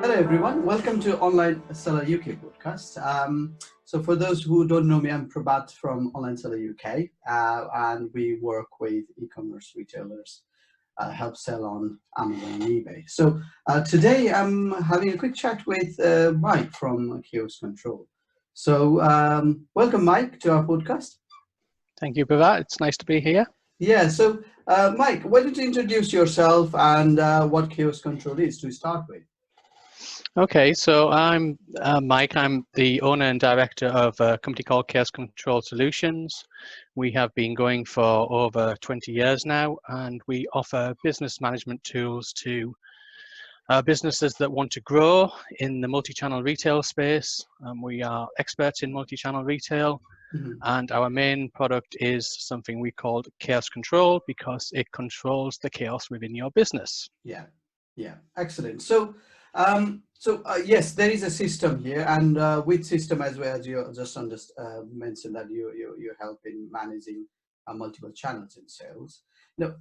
Hello, everyone. Welcome to Online Seller UK podcast. So for those who don't know me, I'm Prabhat from Online Seller UK, and we work with e-commerce retailers, help sell on Amazon and eBay. So today I'm having a quick chat with Mike from Khaos Control. So welcome, Mike, to our podcast. Thank you, Prabhat. It's nice to be here. Yeah, so Mike, why don't you introduce yourself and what Khaos Control is to start with? Okay, so I'm Mike. I'm the owner and director of a company called Khaos Control Solutions. We have been going for over 20 years now, and we offer business management tools to businesses that want to grow in the multi-channel retail space. We are experts in multi-channel retail, and our main product is something we call Khaos Control because it controls the chaos within your business. Yeah, excellent. So yes, there is a system here, and with system, as well as you just mentioned, that you help in managing multiple channels in sales. Now,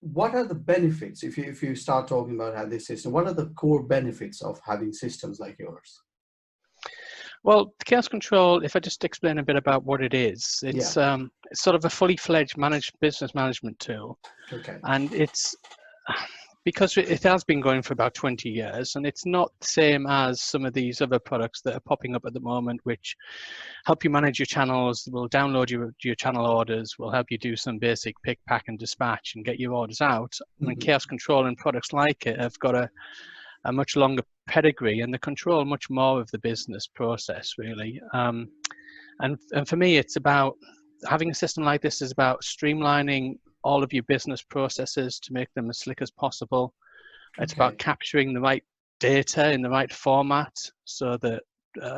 what are the benefits if you start talking about how this system? What are the core benefits of having systems like yours? Well, Khaos Control, if I just explain a bit about what it is, it's sort of a fully fledged business management tool. Okay. And it's because it has been going for about 20 years, and it's not the same as some of these other products that are popping up at the moment, which help you manage your channels, will download your channel orders, will help you do some basic pick, pack, and dispatch and get your orders out. And Khaos Control and products like it have got a much longer pedigree, and they control much more of the business process, really. And for me, it's about having a system like this is about streamlining all of your business processes to make them as slick as possible. It's about capturing the right data in the right format so that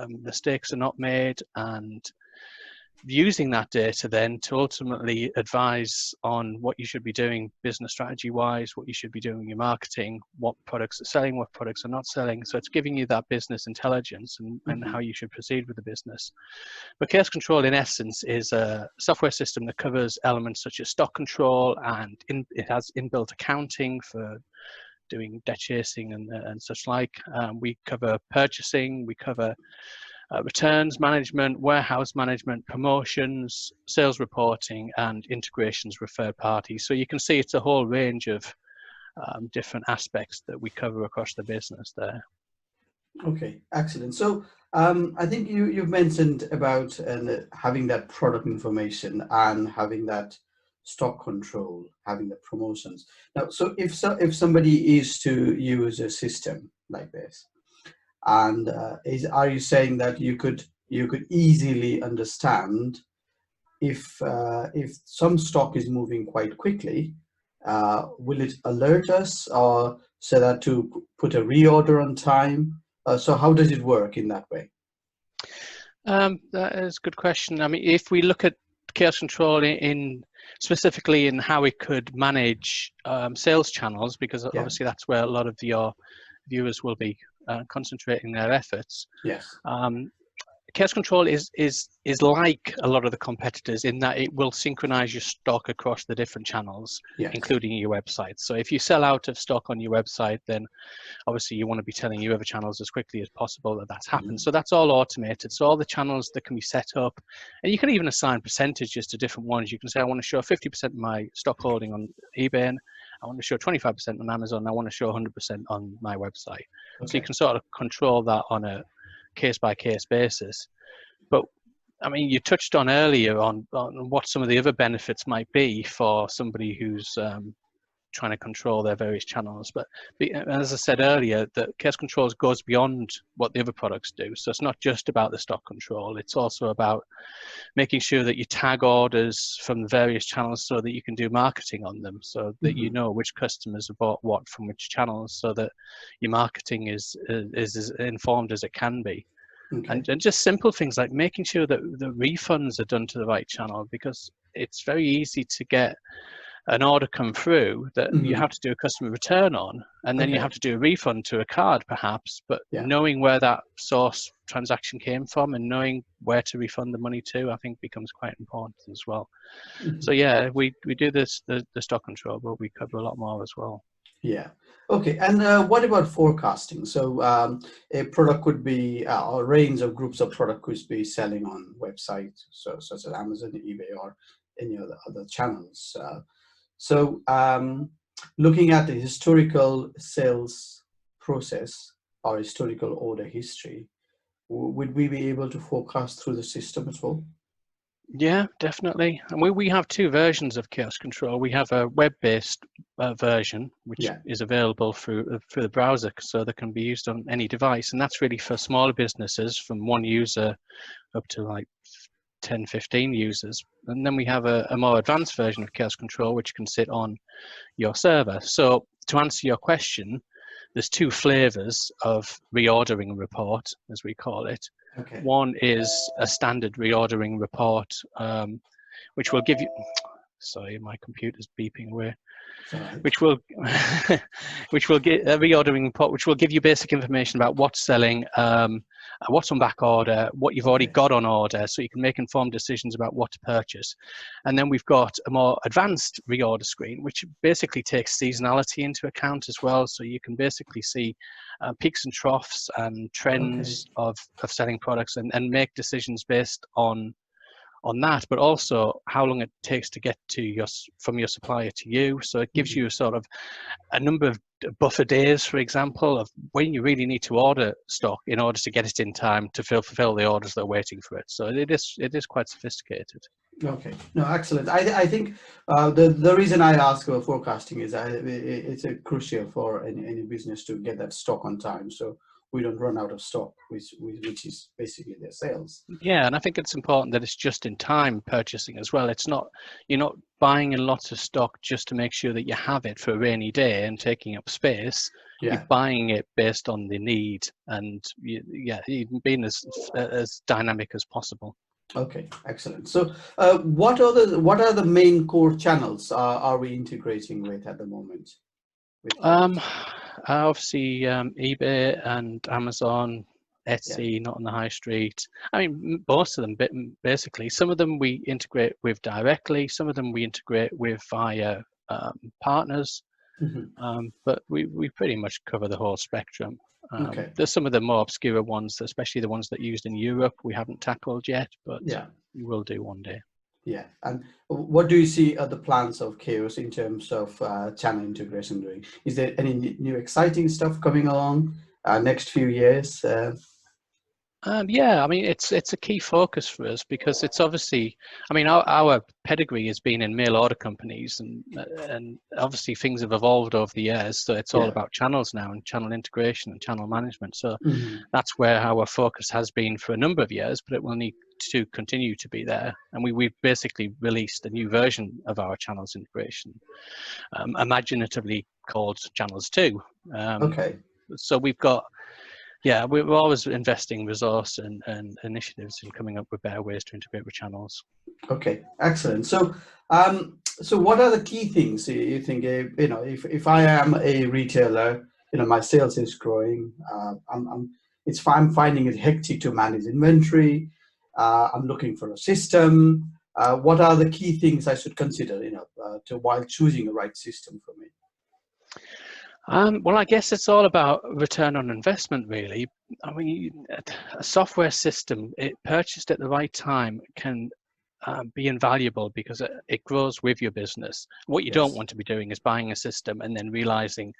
mistakes are not made, and using that data then to ultimately advise on what you should be doing business strategy wise, what you should be doing in your marketing, what products are selling, what products are not selling. So it's giving you that business intelligence and how you should proceed with the business. But Khaos Control in essence is a software system that covers elements such as stock control, and it has inbuilt accounting for doing debt chasing and such like. We cover purchasing, we cover returns management, warehouse management, promotions, sales reporting, and integrations with third parties. So you can see it's a whole range of different aspects that we cover across the business there. Okay, excellent. So I think you've mentioned about having that product information and having that stock control, having the promotions. Now, so if somebody is to use a system like this, and are you saying that you could easily understand if some stock is moving quite quickly, will it alert us, or so that to put a reorder on time? So how does it work in that way? That is a good question. I mean, if we look at Khaos Control specifically in how it could manage sales channels, because obviously that's where a lot of your viewers will be concentrating their efforts. Yes. Khaos Control is like a lot of the competitors in that it will synchronize your stock across the different channels, including your website. So if you sell out of stock on your website, then obviously you want to be telling your other channels as quickly as possible that that's happened. So that's all automated. So all the channels that can be set up, and you can even assign percentages to different ones. You can say, I want to show 50% of my stock holding on eBay, and I want to show 25% on Amazon, I want to show 100% on my website. So you can sort of control that on a case-by-case basis. But I mean, you touched on earlier on what some of the other benefits might be for somebody who's trying to control their various channels. But as I said earlier, the Khaos Controls goes beyond what the other products do. So it's not just about the stock control. It's also about making sure that you tag orders from the various channels so that you can do marketing on them, so that you know which customers have bought what from which channels, so that your marketing is as informed as it can be. And just simple things like making sure that the refunds are done to the right channel, because it's very easy to get an order come through that you have to do a customer return on, and then you have to do a refund to a card perhaps, but knowing where that source transaction came from and knowing where to refund the money to, I think becomes quite important as well. So yeah, we do this, the stock control, but we cover a lot more as well. Yeah. Okay. And what about forecasting? So a product could be, or a range of groups of product could be selling on websites, so such as Amazon, eBay, or any other channels. So looking at the historical sales process or historical order history, would we be able to forecast through the system as well? Yeah, definitely. And we have two versions of Khaos Control. We have a web-based version, which Yeah. is available through the browser, so that can be used on any device. And that's really for smaller businesses from one user up to like 10, 15 users. And then we have a more advanced version of Khaos Control, which can sit on your server. So to answer your question, there's two flavors of reordering report, as we call it. Okay. One is a standard reordering report, which will give you, sorry, my computer's beeping away, It's all right. which will which will get a reordering report, which will give you basic information about what's selling, what's on back order, what you've already Okay. got on order, so you can make informed decisions about what to purchase. And then we've got a more advanced reorder screen, which basically takes seasonality into account as well, so you can basically see peaks and troughs and Okay. trends of selling products, and make decisions based on that, but also how long it takes to get to from your supplier to you. So it gives Mhm. you sort of a number of buffer days, for example, of when you really need to order stock in order to get it in time to fulfill the orders that are waiting for it. So it is quite sophisticated. Okay, no, excellent. I think the reason I ask about forecasting is it's a crucial for any business to get that stock on time, so we don't run out of stock, which is basically their sales. Yeah, and I think it's important that it's just in time purchasing as well. It's not, you're not buying a lot of stock just to make sure that you have it for a rainy day and taking up space. You're Yeah. buying it based on the need, and yeah, being as dynamic as possible. Okay, excellent. So, what are the main core channels are we integrating with at the moment with Um, Chaos? Obviously, eBay and Amazon, Yeah. Etsy, not on the high street. I mean, most of them, basically. Some of them we integrate with directly. Some of them we integrate with via partners. Mhm. But we pretty much cover the whole spectrum. Okay. There's some of the more obscure ones, especially the ones that are used in Europe, we haven't tackled yet, but Yeah. we will do one day. Yeah. And what do you see are the plans of Chaos in terms of channel integration doing? Is there any new exciting stuff coming along next few years? Yeah, I mean, it's a key focus for us because it's obviously, I mean, our pedigree has been in mail order companies, and obviously things have evolved over the years. So it's all Yeah. about channels now and channel integration and channel management. So Mhm. that's where our focus has been for a number of years, but it will need to continue to be there. And we've basically released a new version of our channels integration, imaginatively called Channels 2. Um, Okay. so we've got, yeah, we're always investing resource and initiatives in coming up with better ways to integrate with channels. Okay, excellent. So what are the key things you think? If I am a retailer, my sales is growing. I'm finding it hectic to manage inventory. I'm looking for a system. What are the key things I should consider? To while choosing the right system for me. Well, I guess it's all about return on investment, really. I mean, a software system, it purchased at the right time, can be invaluable because it grows with your business. What you don't Yes. want to be doing is buying a system and then realizing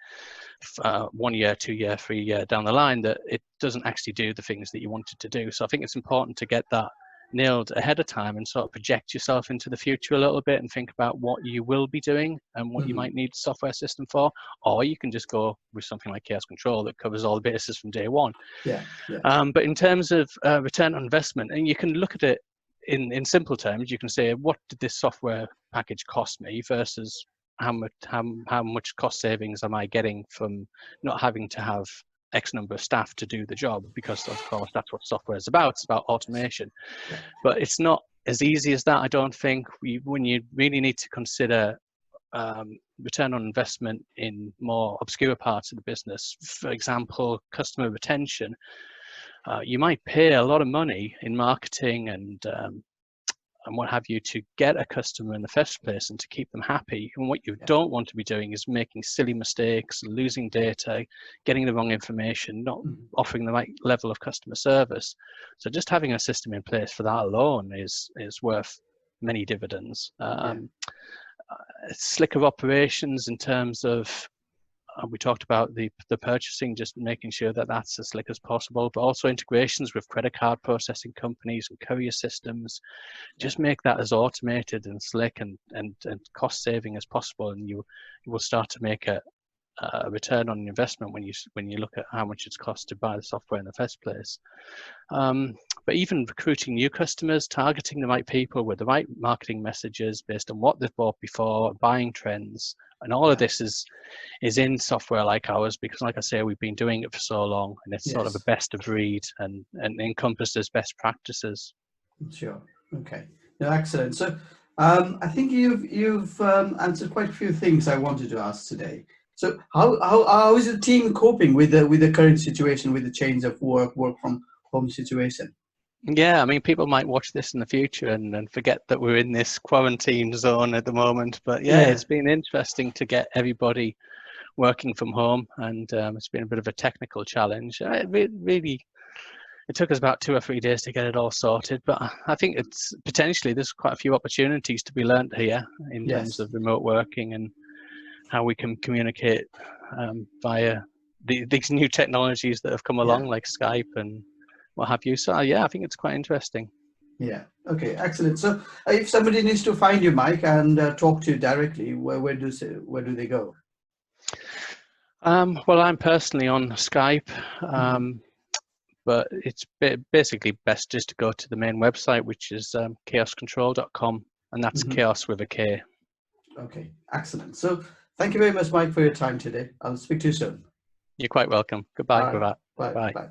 1 year, 2 year, 3 year down the line that it doesn't actually do the things that you wanted to do. So I think it's important to get that nailed ahead of time and sort of project yourself into the future a little bit and think about what you will be doing and what you Mhm. might need a software system for. Or you can just go with something like Chaos Control that covers all the bases from day one. Yeah. Yeah. But in terms of return on investment, and you can look at it in simple terms, you can say, what did this software package cost me versus how much cost savings am I getting from not having to have X number of staff to do the job? Because of course that's what software is about. It's about automation, Yeah. but it's not as easy as that. I don't think when you really need to consider return on investment in more obscure parts of the business, for example, customer retention. You might pay a lot of money in marketing and and what have you to get a customer in the first place and to keep them happy. And what you don't want to be doing is making silly mistakes, losing data, getting the wrong information, not offering the right level of customer service. So just having a system in place for that alone is worth many dividends. Slicker operations in terms of, we talked about the purchasing, just making sure that that's as slick as possible, but also integrations with credit card processing companies and courier systems. Just make that as automated and slick and cost saving as possible, and you will start to make a return on investment when you look at how much it's cost to buy the software in the first place. But even recruiting new customers, targeting the right people with the right marketing messages based on what they've bought before, buying trends, and all of this is in software like ours, because like I say, we've been doing it for so long, and it's sort of a best of breed and encompasses best practices. Sure. Okay. No, excellent. So I think you've answered quite a few things I wanted to ask today. So how is the team coping with the current situation, with the change of work from home situation? Yeah, I mean, people might watch this in the future and forget that we're in this quarantine zone at the moment. But yeah, it's been interesting to get everybody working from home, and it's been a bit of a technical challenge. It took us about 2 or 3 days to get it all sorted, but I think it's potentially there's quite a few opportunities to be learned here in terms of remote working and how we can communicate via these new technologies that have come along, like Skype and what have you. So yeah, I think it's quite interesting. Yeah. Okay. Excellent. So if somebody needs to find you, Mike, and talk to you directly, where do they go? Well, I'm personally on Skype, but it's basically best just to go to the main website, which is chaoscontrol.com, and that's chaos with a K. Okay. Excellent. So thank you very much, Mike, for your time today. I'll speak to you soon. You're quite welcome. Goodbye. Right. Bye. Bye.